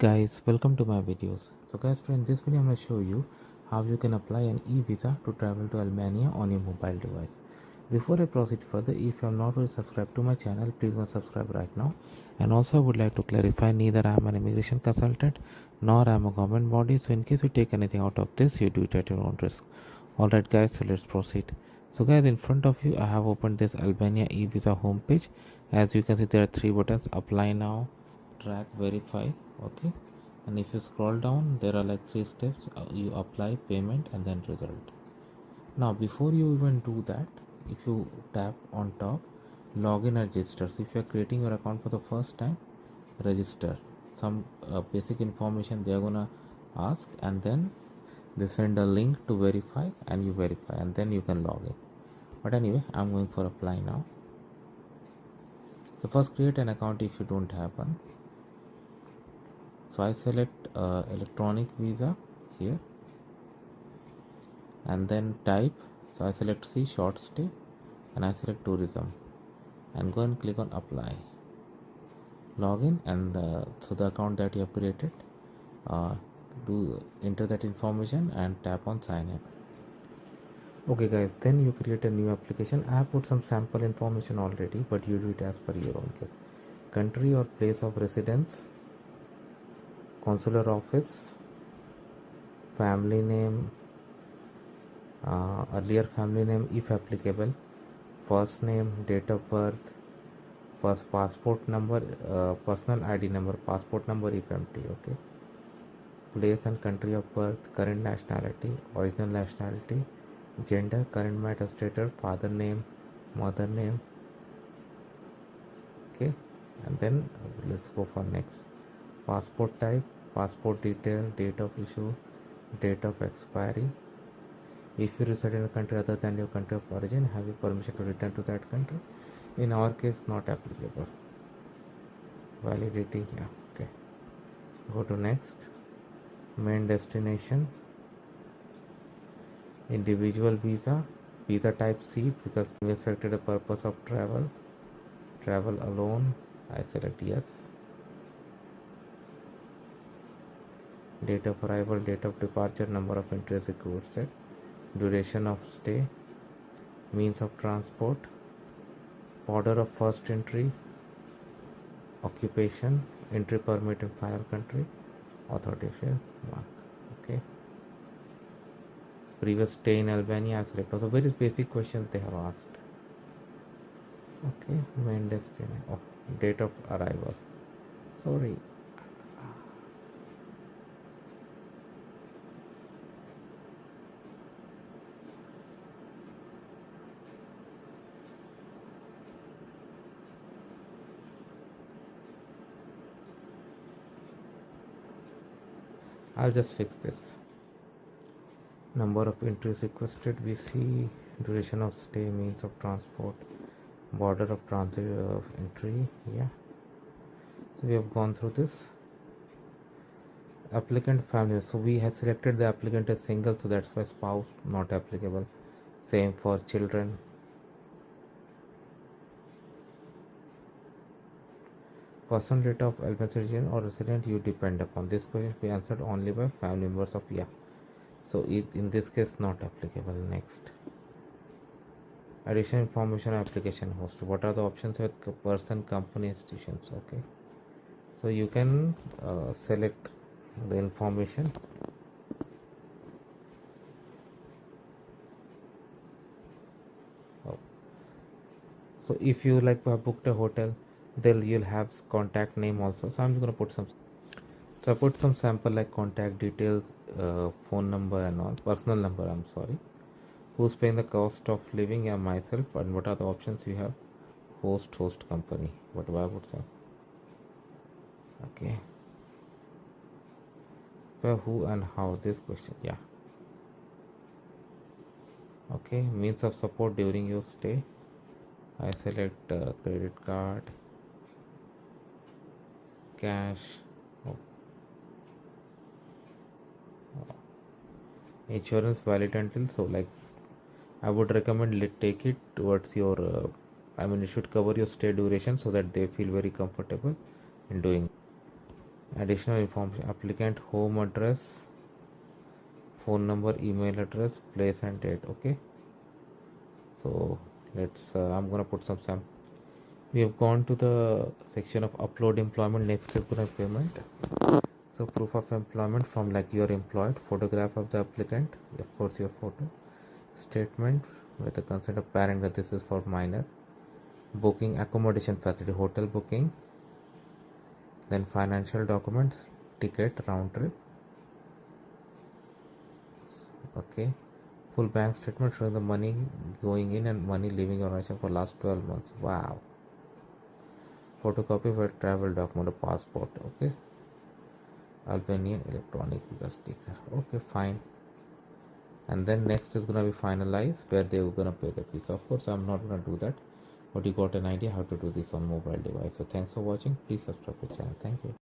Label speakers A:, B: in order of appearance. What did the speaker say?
A: Guys, welcome to my videos. So guys, in this video I'm going to show you how you can apply an e-visa to travel to Albania on your mobile device. Before I proceed further, if you have not already subscribed to my channel, please go subscribe right now. And also I would like to clarify, neither I am an immigration consultant nor I am a government body, so in case you take anything out of this, you do it at your own risk. Alright guys, so let's proceed. So guys, in front of you I have opened this Albania eVisa homepage. As you can see, there are three buttons: apply now, track, verify. Okay, and if you scroll down, there are like three steps: you apply, payment, and then result. Now before you even do that, if you tap on top, login and register. So if you are creating your account for the first time, register. Some basic information they are gonna ask, and then they send a link to verify, and you verify, and then you can log in. But anyway, I'm going for apply now. So first create an account if you don't have one. So I select electronic visa here, and then type. So I select C, short stay, and I select tourism, and go and click on apply. Login, and so the account that you have created, do enter that information and tap on sign in. Okay guys, then you create a new application. I have put some sample information already, but you do it as per your own case. Country or place of residence, consular office, family name, earlier family name if applicable, first name, date of birth, passport number, personal ID number, passport number if empty. Okay, place and country of birth, current nationality, original nationality, gender, current marital status, father name, mother name. Okay, and then let's go for next. Passport type, passport detail, date of issue, date of expiry. If you reside in a country other than your country of origin, have you permission to return to that country? In our case, not applicable. Validity, yeah, okay. Go to next. Main destination, individual visa, visa type C, because we selected the purpose of travel alone. I select yes. Date of arrival, date of departure, number of entries requested, duration of stay, means of transport, order of first entry, occupation, entry permit in final country, authorization mark. Okay, previous stay in Albania, I select. So very basic questions they have asked. Okay, main destination, oh, date of arrival, sorry. I'll just fix this. Number of entries requested, we see duration of stay, means of transport, border of transit entry. Yeah, so we have gone through this. Applicant family, so we have selected the applicant as single, so that's why spouse not applicable. Same for children. Personal data of Albanian citizen or resident you depend upon. This question be answered only by family members of yeah. So in this case not applicable. Next. Additional information application host. What are the options with person, company, institutions? Okay. So you can select the information. Oh. So if you like have booked a hotel, then you'll have contact name also. So I'm just gonna put some. So I put some sample like contact details, phone number and all, personal number. I'm sorry. Who's paying the cost of living? Yeah, myself. And what are the options we have? Host company. What do I would say? Okay. Where, who, and how? This question. Yeah. Okay. Means of support during your stay. I select credit card, cash. Oh. Insurance valid until, so like I would recommend take it towards your I mean it should cover your stay duration so that they feel very comfortable in doing. Additional information: applicant home address, phone number, email address, place and date. Okay, so let's I'm gonna put some sample. We have gone to the section of upload employment. Next is gonna payment. So proof of employment from like you are employed, photograph of the applicant, of course your photo, statement with the consent of parent that this is for minor, booking accommodation facility, hotel booking, then financial documents, ticket round trip. Okay, full bank statement showing the money going in and money leaving your organization for last 12 months. Wow. Photocopy for travel document, a passport. Okay, Albanian electronic visa sticker. Okay, fine. And then next is gonna be finalize where they're gonna pay the fees. Of course I'm not gonna do that, but you got an idea how to do this on mobile device. So thanks for watching. Please subscribe to the channel. Thank you.